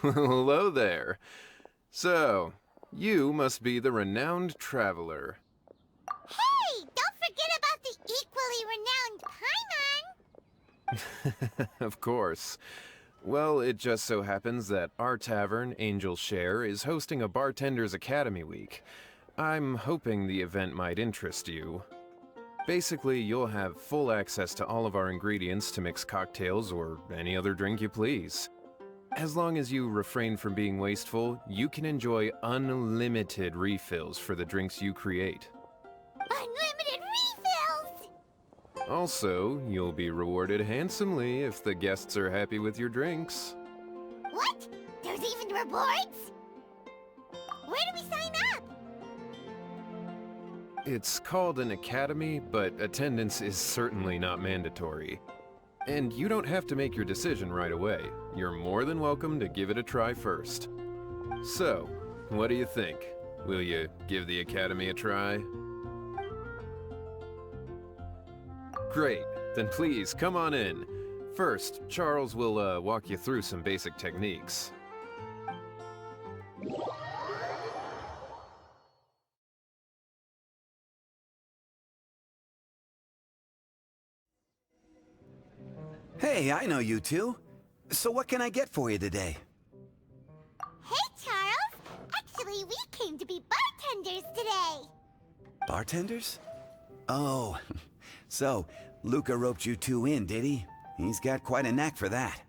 Hello there. So, you must be the renowned traveler. Hey, don't forget about the equally renowned Paimon! Of course. Well, it just so happens that our tavern, Angel Share, is hosting a Bartender's Academy week. I'm hoping the event might interest you. Basically, you'll have full access to all of our ingredients to mix cocktails or any other drink you please. As long as you refrain from being wasteful, you can enjoy unlimited refills for the drinks you create. Unlimited refills! Also, you'll be rewarded handsomely if the guests are happy with your drinks. What? There's even rewards? Where do we sign up? It's called an academy, but attendance is certainly not mandatory. And you don't have to make your decision right away. You're more than welcome to give it a try first. So, what do you think? Will you give the academy a try? Great, then please come on in. First, Charles will walk you through some basic techniques. Hey, I know you two. So what can I get for you today? Hey, Charles! Actually, we came to be bartenders today! Bartenders? Oh, so Luca roped you two in, did he? He's got quite a knack for that.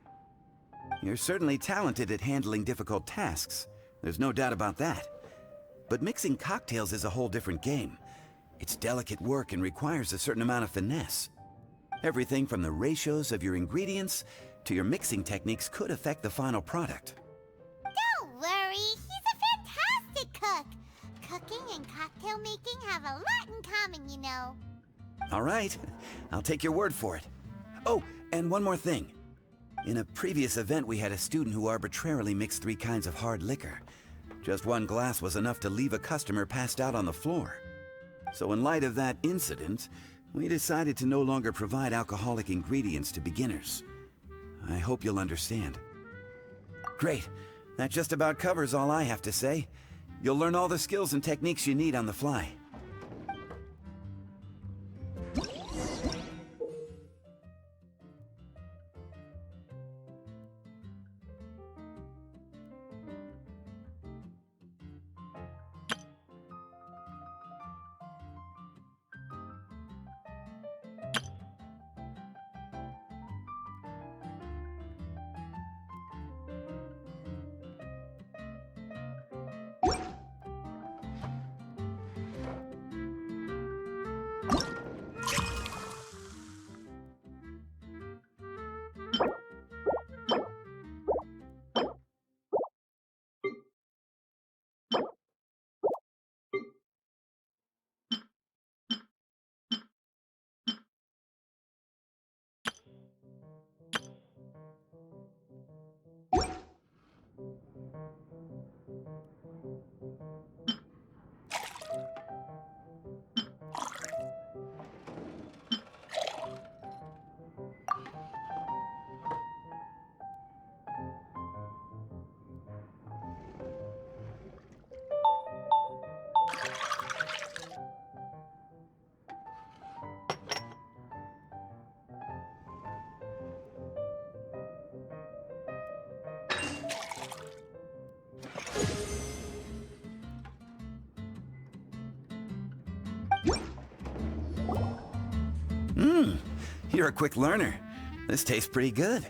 You're certainly talented at handling difficult tasks. There's no doubt about that. But mixing cocktails is a whole different game. It's delicate work and requires a certain amount of finesse. Everything from the ratios of your ingredients to your mixing techniques could affect the final product. Don't worry, he's a fantastic cook! Cooking and cocktail making have a lot in common, you know. All right, I'll take your word for it. Oh, and one more thing. In a previous event, we had a student who arbitrarily mixed 3 kinds of hard liquor. Just one glass was enough to leave a customer passed out on the floor. So in light of that incident, we decided to no longer provide alcoholic ingredients to beginners. I hope you'll understand. Great. That just about covers all I have to say. You'll learn all the skills and techniques you need on the fly. You're a quick learner. This tastes pretty good.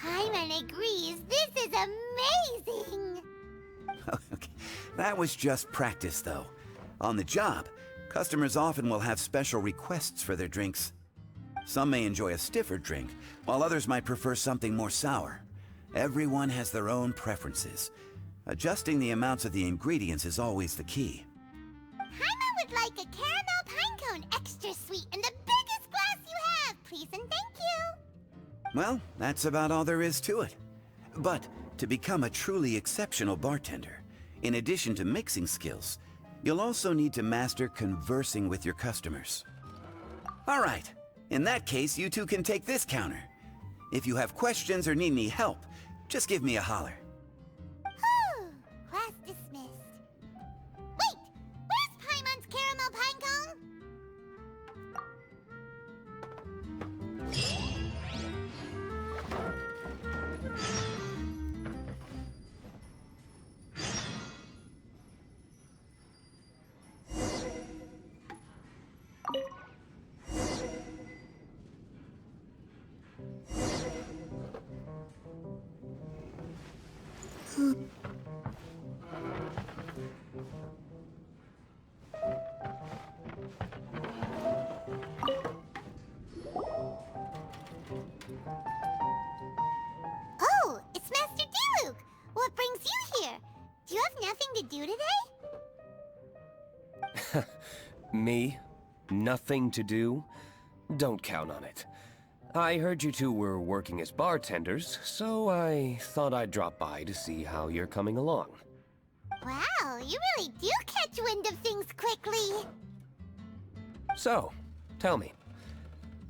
Paimon agrees this is amazing! Okay. That was just practice, though. On the job, customers often will have special requests for their drinks. Some may enjoy a stiffer drink, while others might prefer something more sour. Everyone has their own preferences. Adjusting the amounts of the ingredients is always the key. Paimon would like a caramel pine cone extra sweet in the biggest glass you have, please and thank you! Well, that's about all there is to it. But to become a truly exceptional bartender, in addition to mixing skills, you'll also need to master conversing with your customers. All right, in that case, you two can take this counter. If you have questions or need any help, just give me a holler. Me? Nothing to do? Don't count on it. I heard you two were working as bartenders, so I thought I'd drop by to see how you're coming along. Wow, you really do catch wind of things quickly. So, tell me,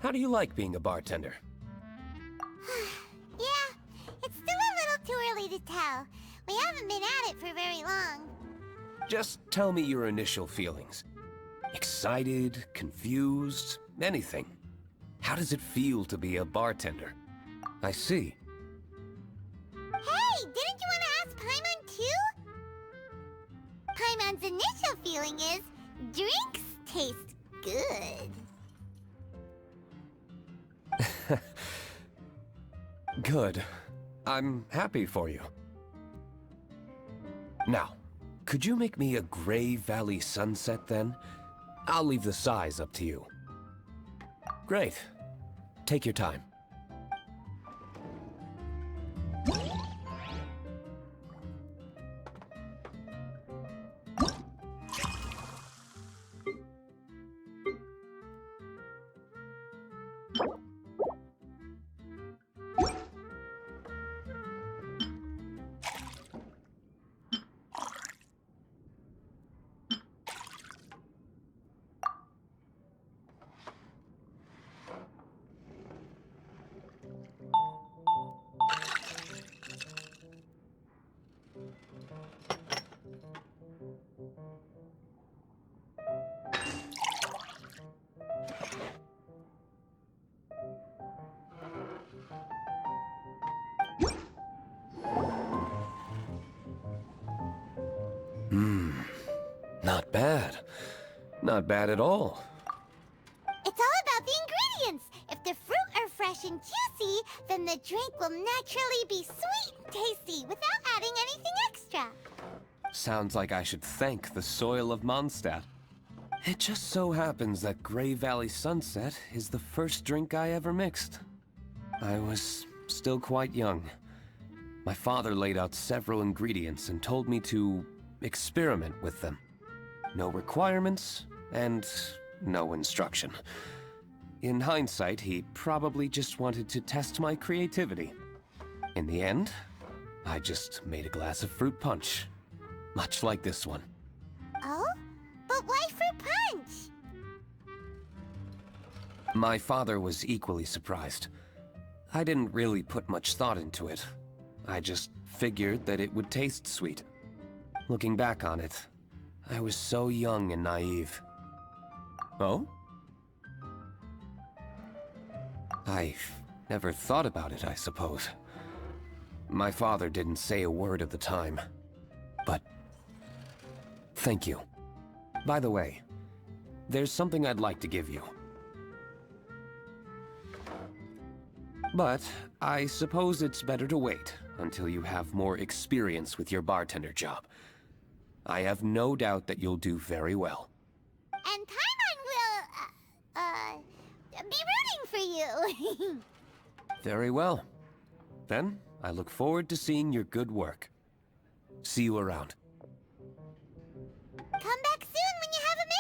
how do you like being a bartender? Yeah, it's still a little too early to tell. We haven't been at it for very long. Just tell me your initial feelings. Excited, confused, anything. How does it feel to be a bartender? I see. Hey, didn't you want to ask Paimon too? Paimon's initial feeling is, drinks taste good. Good. I'm happy for you. Now, could you make me a Gray Valley sunset then? I'll leave the size up to you. Great. Take your time. Not bad. Not bad at all. It's all about the ingredients. If the fruit are fresh and juicy, then the drink will naturally be sweet and tasty without adding anything extra. Sounds like I should thank the soil of Mondstadt. It just so happens that Gray Valley Sunset is the first drink I ever mixed. I was still quite young. My father laid out several ingredients and told me to experiment with them. No requirements, and no instruction. In hindsight, he probably just wanted to test my creativity. In the end, I just made a glass of fruit punch. Much like this one. Oh? But why fruit punch? My father was equally surprised. I didn't really put much thought into it. I just figured that it would taste sweet. Looking back on it, I was so young and naive. Oh? I never thought about it, I suppose. My father didn't say a word at the time. But thank you. By the way, there's something I'd like to give you. But I suppose it's better to wait until you have more experience with your bartender job. I have no doubt that you'll do very well. And Paimon will, be rooting for you. Very well. Then, I look forward to seeing your good work. See you around. Come back soon when you have a minute.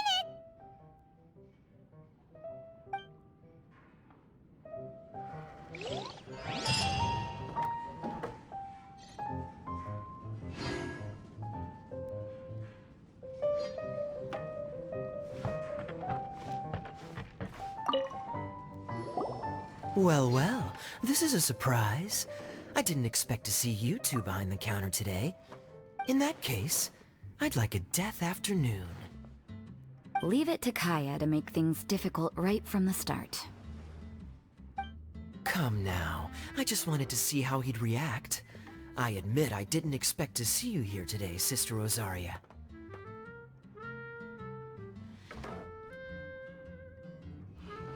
Well, well, this is a surprise. I didn't expect to see you two behind the counter today. In that case, I'd like a death afternoon. Leave it to Kaya to make things difficult right from the start. Come now, I just wanted to see how he'd react. I admit I didn't expect to see you here today, Sister Rosaria.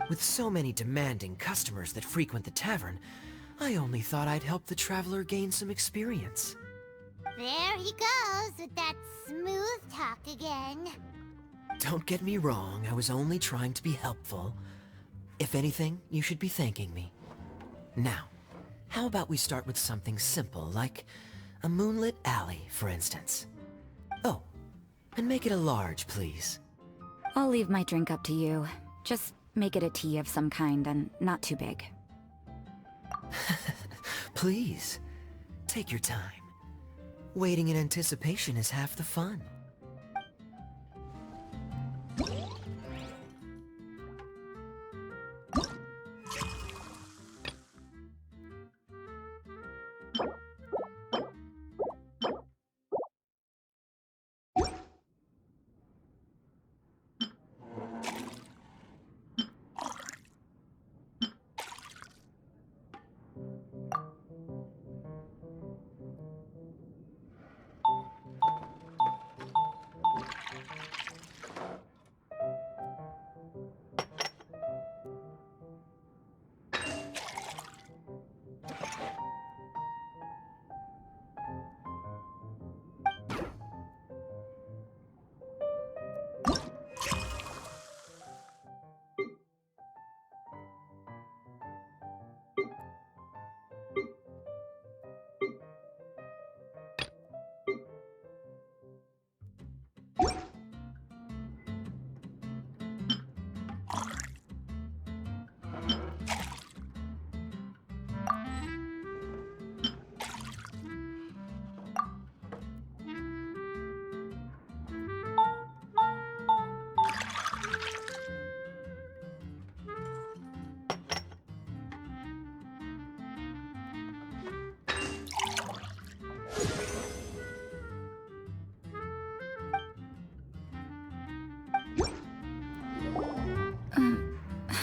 With so many demanding customers that frequent the tavern, I only thought I'd help the traveler gain some experience. There he goes with that smooth talk again. Don't get me wrong, I was only trying to be helpful. If anything, you should be thanking me. Now, how about we start with something simple, like a moonlit alley, for instance? Oh, and make it a large, please. I'll leave my drink up to you. Just make it a tea of some kind and not too big. Please, take your time. Waiting in anticipation is half the fun.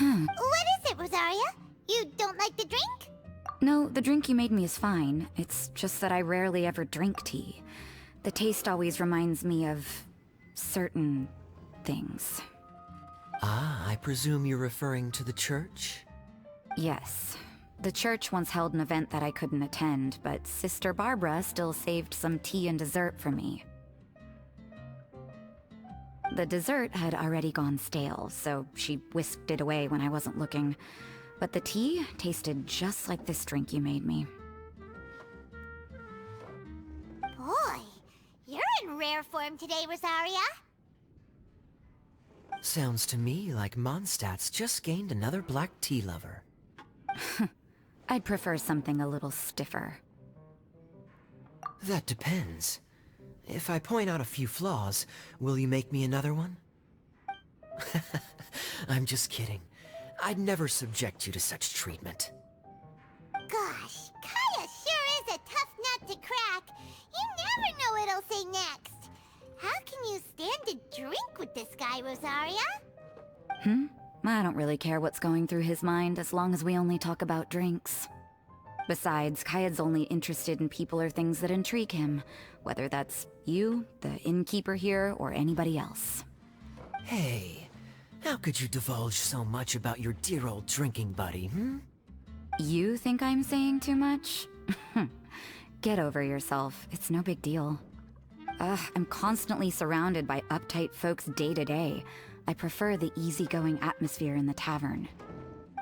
What is it, Rosaria? You don't like the drink? No, the drink you made me is fine. It's just that I rarely ever drink tea. The taste always reminds me of certain things. Ah, I presume you're referring to the church? Yes. The church once held an event that I couldn't attend, but Sister Barbara still saved some tea and dessert for me. The dessert had already gone stale, so she whisked it away when I wasn't looking. But the tea tasted just like this drink you made me. Boy, you're in rare form today, Rosaria. Sounds to me like Mondstadt's just gained another black tea lover. I'd prefer something a little stiffer. That depends. If I point out a few flaws, will you make me another one? I'm just kidding. I'd never subject you to such treatment. Gosh, Kaya sure is a tough nut to crack. You never know what he'll say next. How can you stand to drink with this guy, Rosaria? I don't really care what's going through his mind as long as we only talk about drinks. Besides, Kayad's only interested in people or things that intrigue him, whether that's you, the innkeeper here, or anybody else. Hey, how could you divulge so much about your dear old drinking buddy, You think I'm saying too much? Get over yourself. It's no big deal. I'm constantly surrounded by uptight folks day to day. I prefer the easygoing atmosphere in the tavern.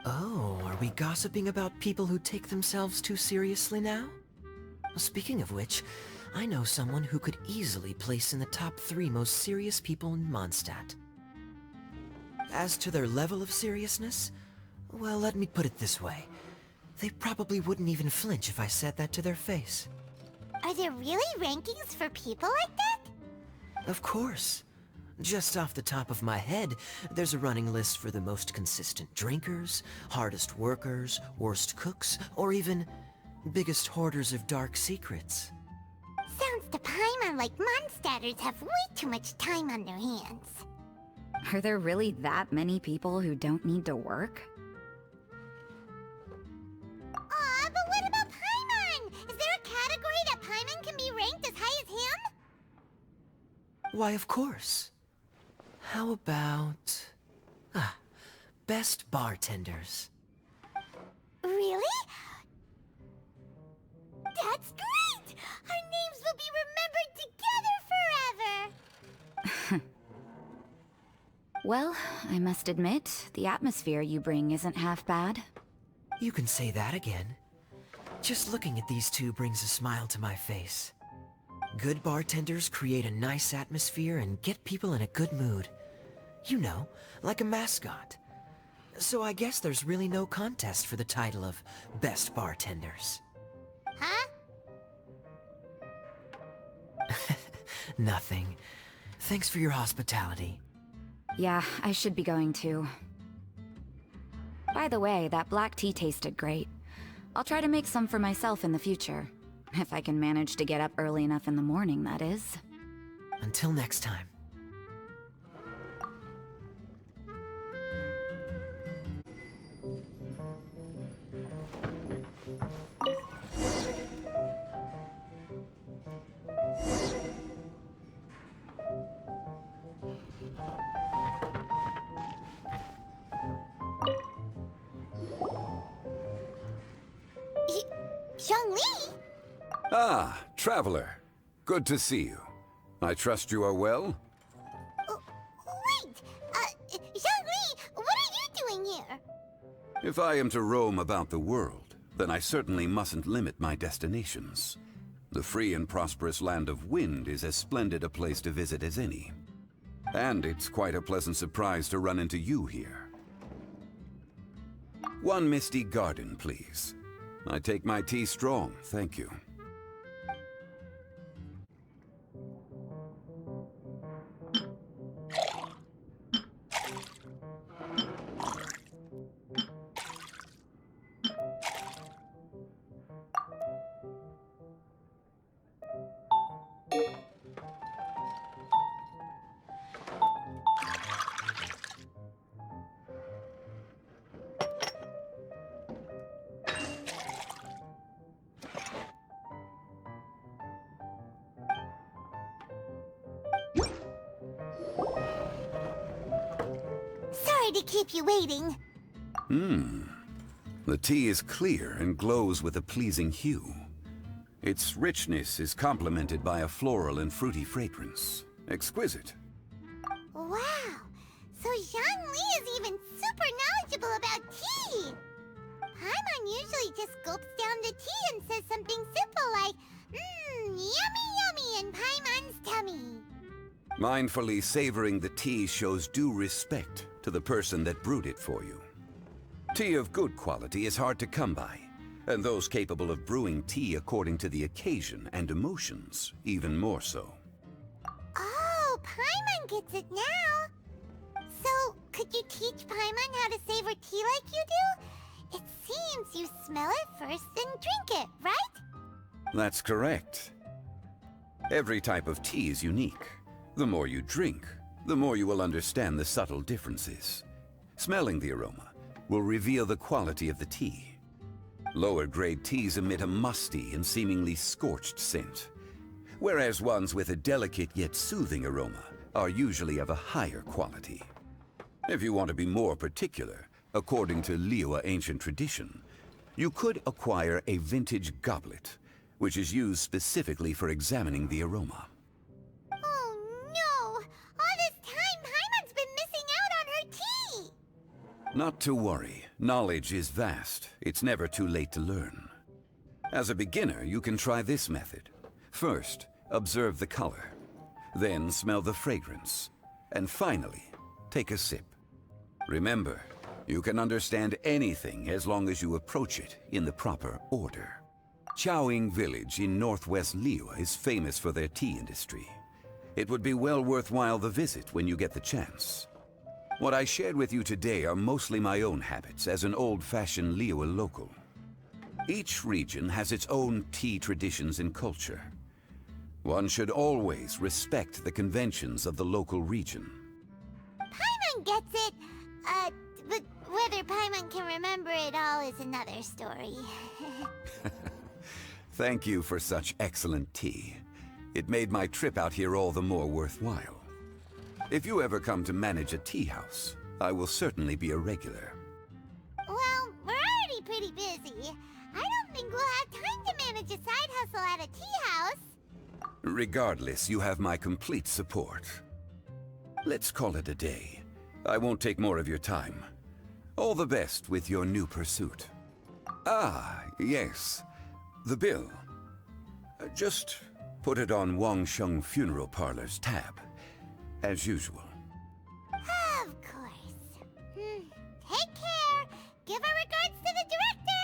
Oh, are we gossiping about people who take themselves too seriously now? Speaking of which, I know someone who could easily place in the top 3 most serious people in Mondstadt. As to their level of seriousness, well, let me put it this way. They probably wouldn't even flinch if I said that to their face. Are there really rankings for people like that? Of course. Just off the top of my head, there's a running list for the most consistent drinkers, hardest workers, worst cooks, or even biggest hoarders of dark secrets. Sounds to Paimon like Mondstadters have way too much time on their hands. Are there really that many people who don't need to work? Aw, but what about Paimon? Is there a category that Paimon can be ranked as high as him? Why, of course. How about... best bartenders. Really? That's great! Our names will be remembered together forever! Well, I must admit, the atmosphere you bring isn't half bad. You can say that again. Just looking at these two brings a smile to my face. Good bartenders create a nice atmosphere and get people in a good mood. You know, like a mascot. So I guess there's really no contest for the title of Best Bartenders. Huh? Nothing. Thanks for your hospitality. Yeah, I should be going too. By the way, that black tea tasted great. I'll try to make some for myself in the future. If I can manage to get up early enough in the morning, that is. Until next time. Zhongli? Ah, traveler. Good to see you. I trust you are well? Wait! Zhongli, what are you doing here? If I am to roam about the world, then I certainly mustn't limit my destinations. The free and prosperous land of Wind is as splendid a place to visit as any. And it's quite a pleasant surprise to run into you here. One misty garden, please. I take my tea strong, thank you. Sorry to keep you waiting. The tea is clear and glows with a pleasing hue. Its richness is complemented by a floral and fruity fragrance. Exquisite. Wow! So Zhongli is even super knowledgeable about tea! Paimon usually just gulps down the tea and says something simple like, yummy yummy in Paimon's tummy. Mindfully savoring the tea shows due respect to the person that brewed it for you. Tea of good quality is hard to come by, and those capable of brewing tea according to the occasion and emotions, even more so. Oh, Paimon gets it now. So, could you teach Paimon how to savor tea like you do? It seems you smell it first and drink it, right? That's correct. Every type of tea is unique. The more you drink, the more you will understand the subtle differences. Smelling the aroma will reveal the quality of the tea. Lower-grade teas emit a musty and seemingly scorched scent, whereas ones with a delicate yet soothing aroma are usually of a higher quality. If you want to be more particular, according to Liyue ancient tradition, you could acquire a vintage goblet, which is used specifically for examining the aroma. Oh no! All this time, Paimon's been missing out on her tea! Not to worry. Knowledge is vast. It's never too late to learn. As a beginner, you can try this method. First, observe the color. Then smell the fragrance. And finally, take a sip. Remember, you can understand anything as long as you approach it in the proper order. Chaoying Village in northwest Liyue is famous for their tea industry. It would be well worthwhile the visit when you get the chance. What I shared with you today are mostly my own habits as an old-fashioned Liyue local. Each region has its own tea traditions and culture. One should always respect the conventions of the local region. Paimon gets it, but whether Paimon can remember it all is another story. Thank you for such excellent tea. It made my trip out here all the more worthwhile. If you ever come to manage a tea house, I will certainly be a regular. Well, we're already pretty busy. I don't think we'll have time to manage a side hustle at a tea house. Regardless, you have my complete support. Let's call it a day. I won't take more of your time. All the best with your new pursuit. Ah, yes. The bill. Just put it on Wangsheng Funeral Parlor's tab, as usual. Give our regards to the director!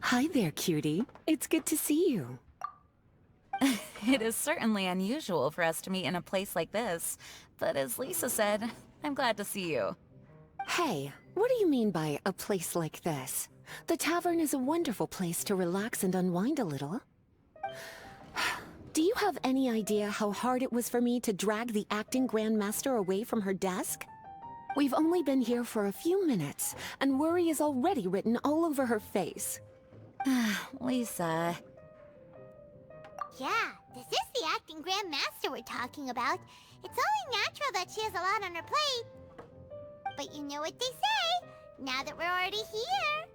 Hi there, cutie. It's good to see you. It is certainly unusual for us to meet in a place like this, but as Lisa said, I'm glad to see you. Hey, what do you mean by a place like this? The tavern is a wonderful place to relax and unwind a little. Do you have any idea how hard it was for me to drag the acting grandmaster away from her desk? We've only been here for a few minutes, and worry is already written all over her face. Lisa... Yeah, this is the acting grandmaster we're talking about. It's only natural that she has a lot on her plate. But you know what they say, now that we're already here.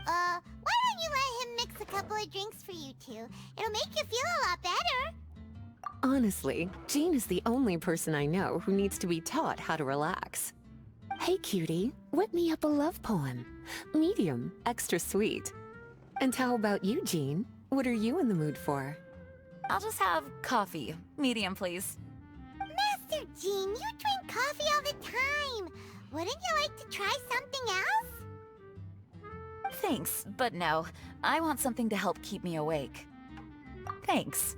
Why don't you let him mix a couple of drinks for you two? It'll make you feel a lot better. Honestly, Jean is the only person I know who needs to be taught how to relax. Hey, cutie, whip me up a love poem. Medium, extra sweet. And how about you, Jean? What are you in the mood for? I'll just have coffee. Medium, please. Master Jean, you drink coffee all the time. Wouldn't you like to try something else? Thanks, but no. I want something to help keep me awake. Thanks.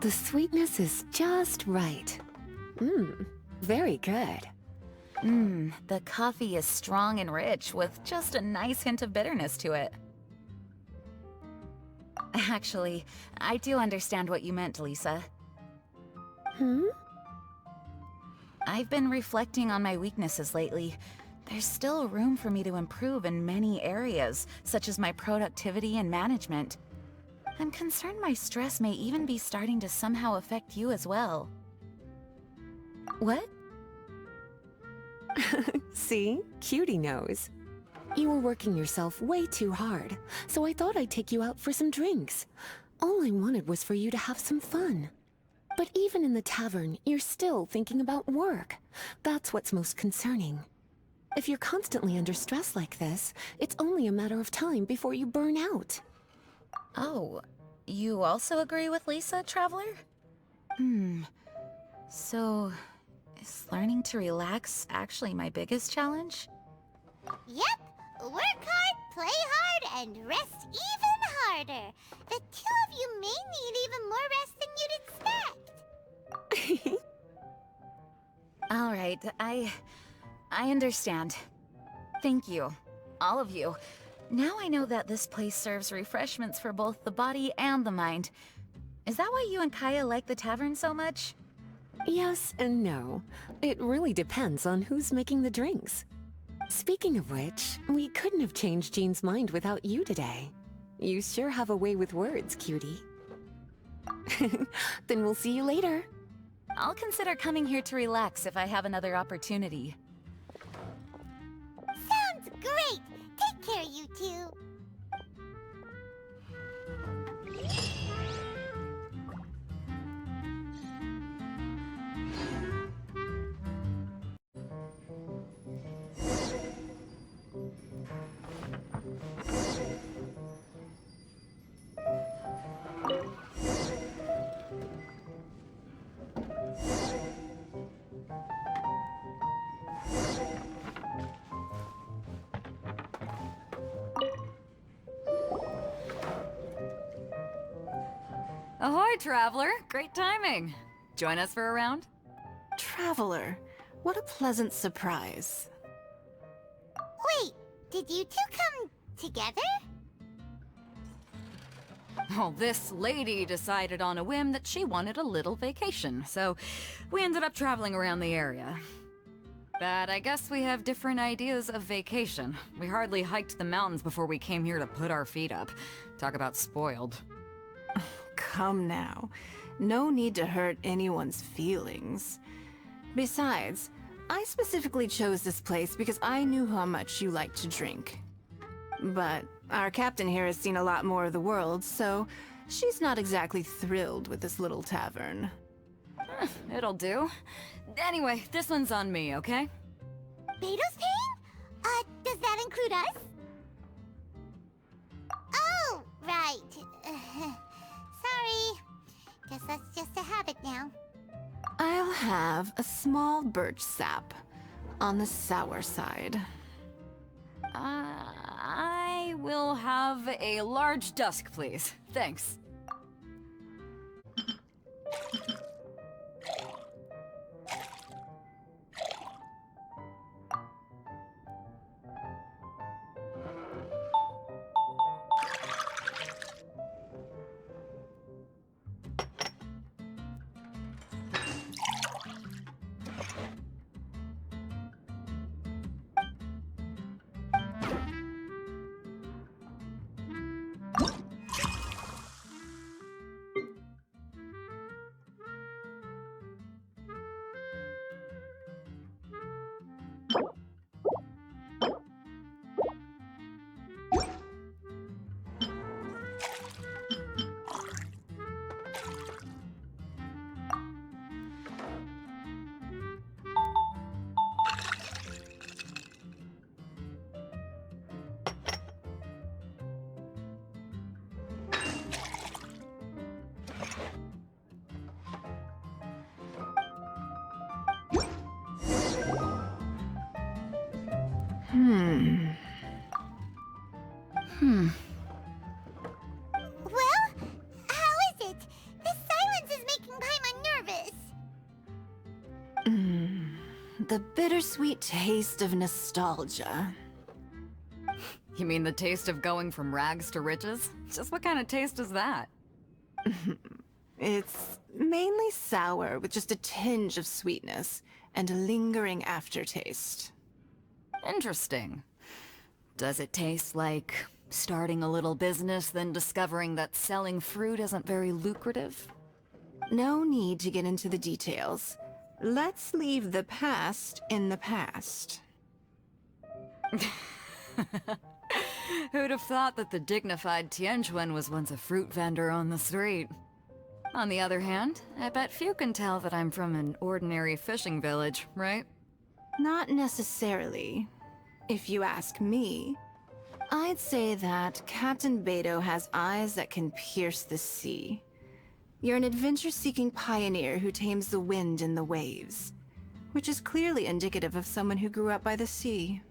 The sweetness is just right. Very good. The coffee is strong and rich with just a nice hint of bitterness to it. Actually, I do understand what you meant, Lisa. I've been reflecting on my weaknesses lately. There's still room for me to improve in many areas, such as my productivity and management. I'm concerned my stress may even be starting to somehow affect you as well. What? See? Cutie knows. You were working yourself way too hard, so I thought I'd take you out for some drinks. All I wanted was for you to have some fun. But even in the tavern, you're still thinking about work. That's what's most concerning. If you're constantly under stress like this, it's only a matter of time before you burn out. Oh, you also agree with Lisa, Traveler? So, is learning to relax actually my biggest challenge? Yep, work hard, play hard, and rest even harder. The two of you may need even more rest than you'd expect. Alright, I understand. Thank you. All of you. Now I know that this place serves refreshments for both the body and the mind. Is that why you and Kaya like the tavern so much? Yes and no. It really depends on who's making the drinks. Speaking of which, we couldn't have changed Jean's mind without you today. You sure have a way with words, cutie. Then we'll see you later. I'll consider coming here to relax if I have another opportunity. Sounds great! Take care, you two. Ahoy, traveler! Great timing! Join us for a round? Traveler, what a pleasant surprise. Wait, did you two come together? Well, this lady decided on a whim that she wanted a little vacation, so we ended up traveling around the area. But I guess we have different ideas of vacation. We hardly hiked the mountains before we came here to put our feet up. Talk about spoiled. Come now. No need to hurt anyone's feelings. Besides, I specifically chose this place because I knew how much you like to drink. But our captain here has seen a lot more of the world, so she's not exactly thrilled with this little tavern. It'll do. Anyway, this one's on me, okay? Beto's paying? Does that include us? Oh, right. Sorry. Guess that's just a habit now. I'll have a small birch sap on the sour side. I will have a large dusk, please. Thanks. Well, how is it? This silence is making Paimon nervous. The bittersweet taste of nostalgia. You mean the taste of going from rags to riches? Just what kind of taste is that? It's mainly sour with just a tinge of sweetness and a lingering aftertaste. Interesting. Does it taste like starting a little business, then discovering that selling fruit isn't very lucrative? No need to get into the details. Let's leave the past in the past. Who'd have thought that the dignified Tianquan was once a fruit vendor on the street? On the other hand, I bet few can tell that I'm from an ordinary fishing village, right? Not necessarily. If you ask me, I'd say that Captain Beto has eyes that can pierce the sea. You're an adventure-seeking pioneer who tames the wind and the waves, which is clearly indicative of someone who grew up by the sea.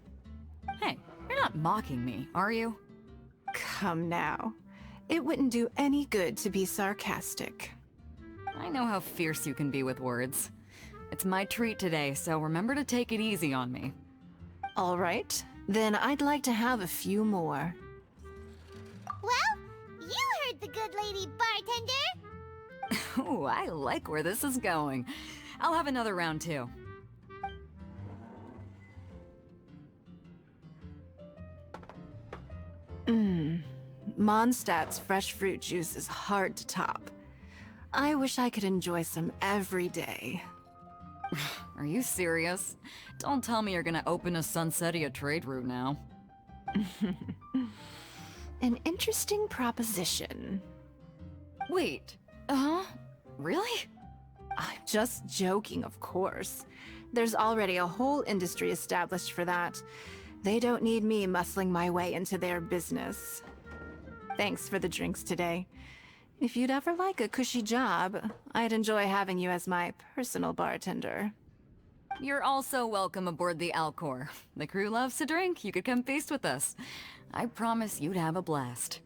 Hey, you're not mocking me, are you? Come now. It wouldn't do any good to be sarcastic. I know how fierce you can be with words. It's my treat today, so remember to take it easy on me. All right, then I'd like to have a few more. Well, you heard the good lady bartender. Ooh, I like where this is going. I'll have another round too. Mondstadt's fresh fruit juice is hard to top. I wish I could enjoy some every day. Are you serious? Don't tell me you're gonna open a Sunsetia trade route now. An interesting proposition. Wait, really? I'm just joking, of course. There's already a whole industry established for that. They don't need me muscling my way into their business. Thanks for the drinks today. If you'd ever like a cushy job, I'd enjoy having you as my personal bartender. You're also welcome aboard the Alcor. The crew loves to drink. You could come feast with us. I promise you'd have a blast.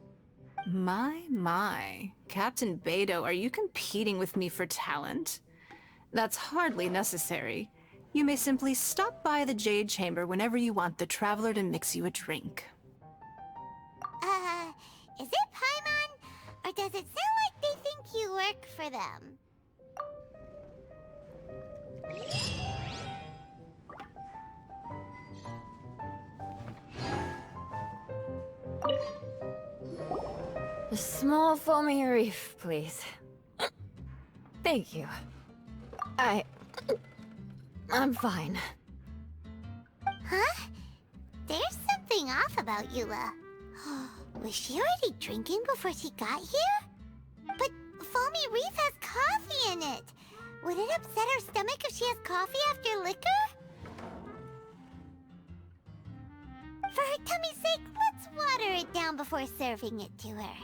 My. Captain Beidou, are you competing with me for talent? That's hardly necessary. You may simply stop by the Jade Chamber whenever you want the Traveler to mix you a drink. Is it Paimon? Or does it sound like they think you work for them? A small foamy reef, please. Thank you. I'm fine. Huh? There's something off about Eula. Was she already drinking before she got here? But foamy reef has coffee in it. Would it upset her stomach if she has coffee after liquor? For her tummy's sake, let's water it down before serving it to her.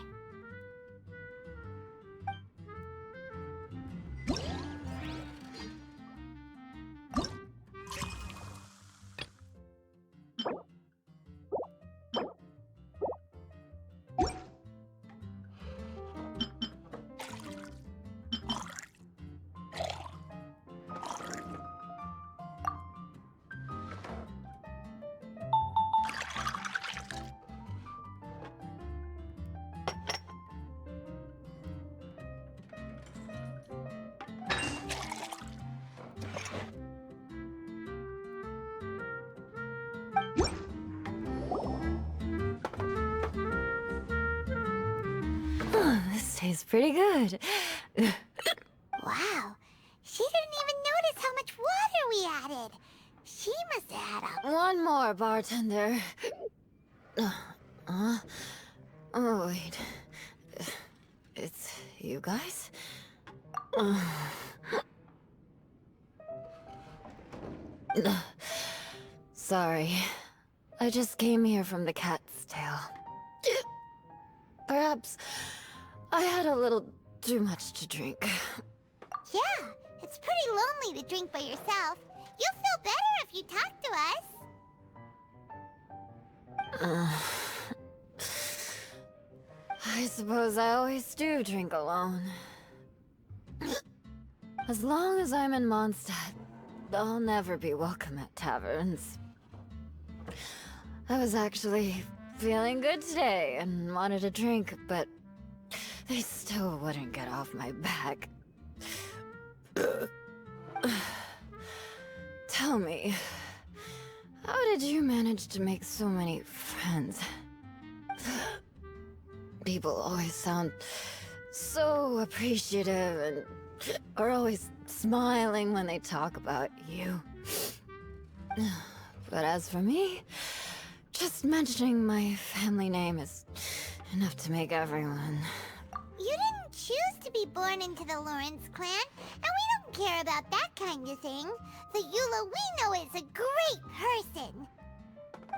This tastes pretty good. Wow, she didn't even notice how much water we added. She must have had a... One more, bartender. Oh, wait. It's you guys? Sorry. I just came here from the Cat's Tail. Perhaps I had a little too much to drink. Yeah, it's pretty lonely to drink by yourself. You'll feel better if you talk to us. I suppose I always do drink alone. As long as I'm in Mondstadt, I'll never be welcome at taverns. I was actually feeling good today and wanted a drink, but they still wouldn't get off my back. Tell me, how did you manage to make so many friends? People always sound so appreciative and are always smiling when they talk about you. But as for me, just mentioning my family name is enough to make everyone. You didn't choose to be born into the Lawrence clan, and we don't care about that kind of thing. The Eula we know is a great person.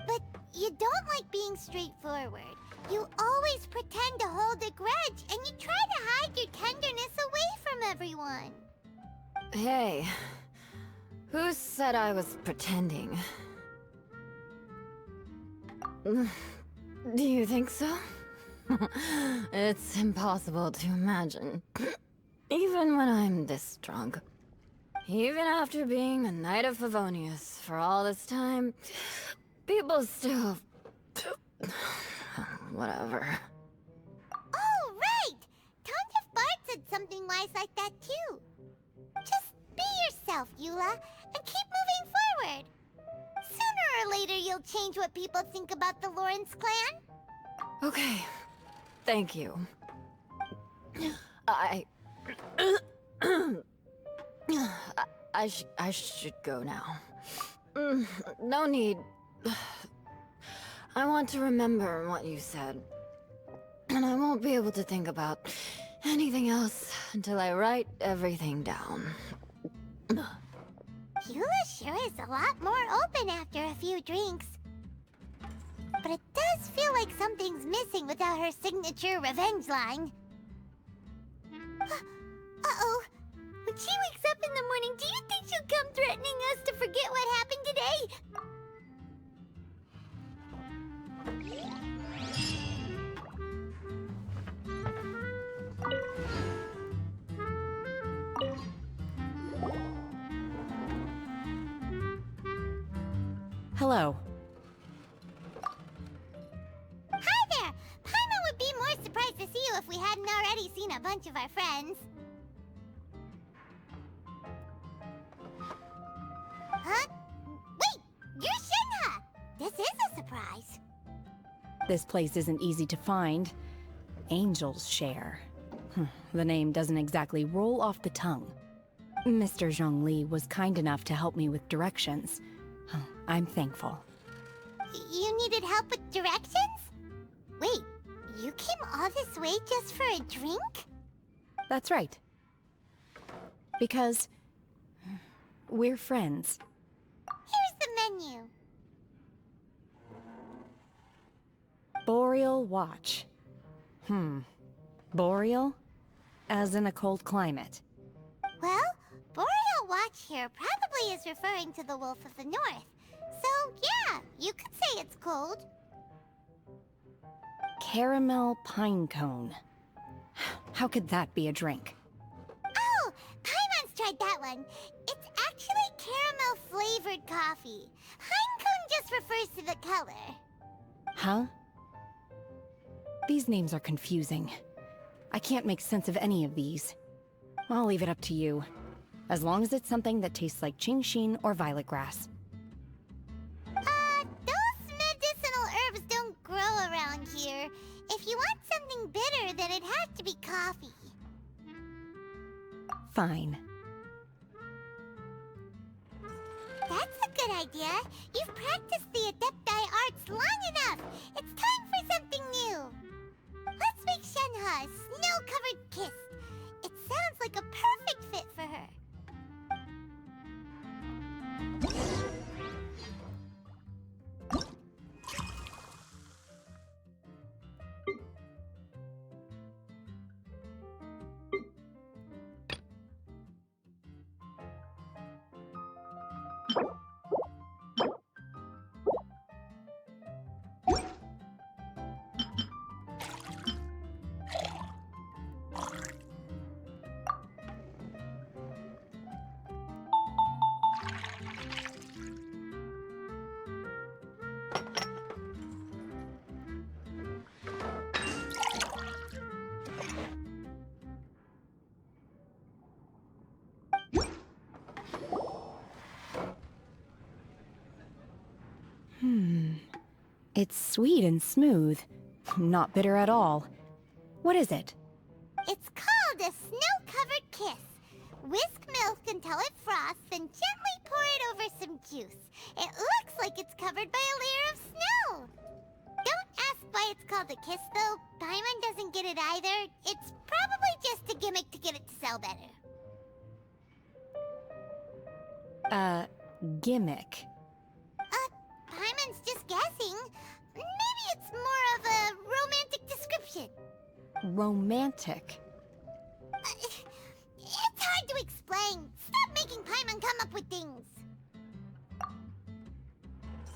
But you don't like being straightforward. You always pretend to hold a grudge, and you try to hide your tenderness away from everyone. Hey, who said I was pretending? Do you think so? It's impossible to imagine. Even when I'm this drunk. Even after being a Knight of Favonius for all this time, people still... Whatever. Oh, right! Tontif Bart said something wise like that too. Just be yourself, Eula, and keep moving forward. Sooner or later you'll change what people think about the Lawrence clan. Okay. Thank you. I should go now. No need. I want to remember what you said. And I won't be able to think about anything else until I write everything down. Eula sure is a lot more open after a few drinks. But it does feel like something's missing without her signature revenge line. Uh-oh. When she wakes up in the morning, do you think she'll come threatening us to forget what happened today? Hello. Hi there! Paimon would be more surprised to see you if we hadn't already seen a bunch of our friends. Huh? Wait! You're Shinha! This is a surprise. This place isn't easy to find. Angel's Share. The name doesn't exactly roll off the tongue. Mr. Zhongli was kind enough to help me with directions. I'm thankful. You needed help with directions? Wait, you came all this way just for a drink? That's right. Because we're friends. Here's the menu. Boreal Watch. Boreal? As in a cold climate. Well, Boreal Watch here probably is referring to the Wolf of the North. So, yeah, you could say it's cold. Caramel pine cone. How could that be a drink? Oh, Paimon's tried that one. It's actually caramel-flavored coffee. Pine cone just refers to the color. Huh? These names are confusing. I can't make sense of any of these. I'll leave it up to you. As long as it's something that tastes like Genshin or violet grass. Those medicinal herbs don't grow around here. If you want something bitter, then it has to be coffee. Fine. That's a good idea. You've practiced the Adepti arts long enough. It's time for something new. Let's make Shenhe a snow-covered kiss. It sounds like a perfect fit for her. It's sweet and smooth. Not bitter at all. What is it? It's called a snow-covered kiss. Whisk milk until it froths, then gently pour it over some juice. It looks like it's covered by a layer of snow. Don't ask why it's called a kiss, though. Paimon doesn't get it either. It's probably just a gimmick to get it to sell better. Gimmick. Paimon's just guessing. Maybe it's more of a romantic description. Romantic. It's hard to explain. Stop making Paimon come up with things.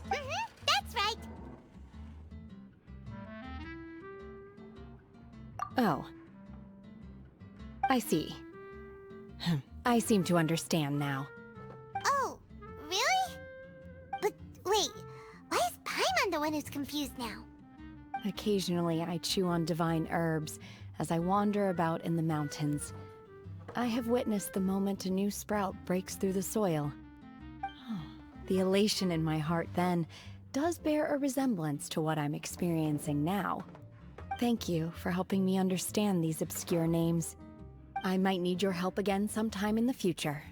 That's right. Oh. I see. I seem to understand now. Oh, really? But wait, why is Paimon the one who's confused now? Occasionally, I chew on divine herbs as I wander about in the mountains. I have witnessed the moment a new sprout breaks through the soil. The elation in my heart then does bear a resemblance to what I'm experiencing now. Thank you for helping me understand these obscure names. I might need your help again sometime in the future.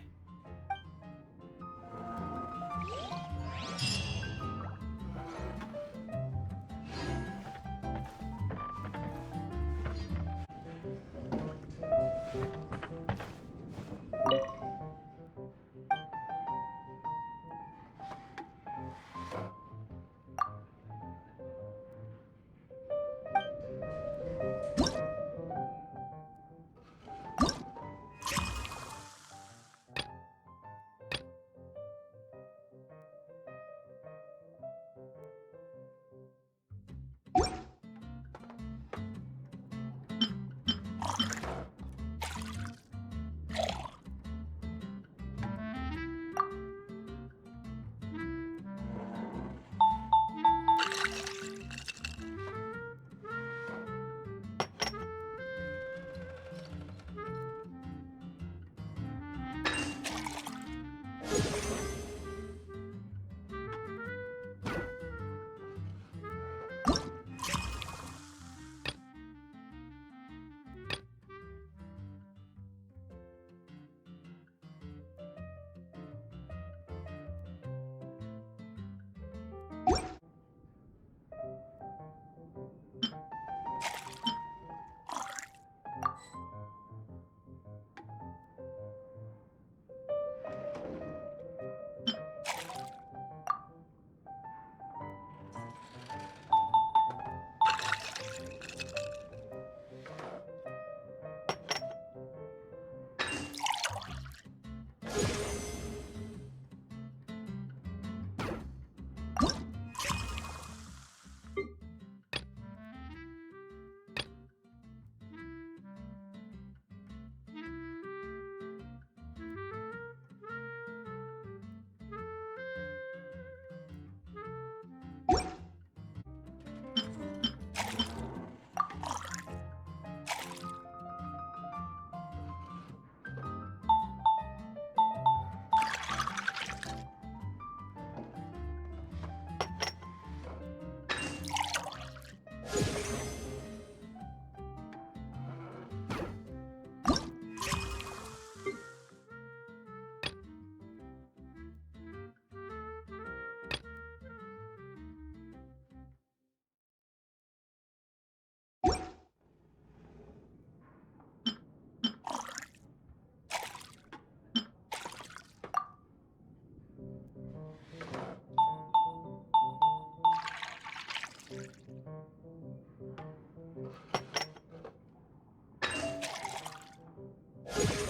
Huh?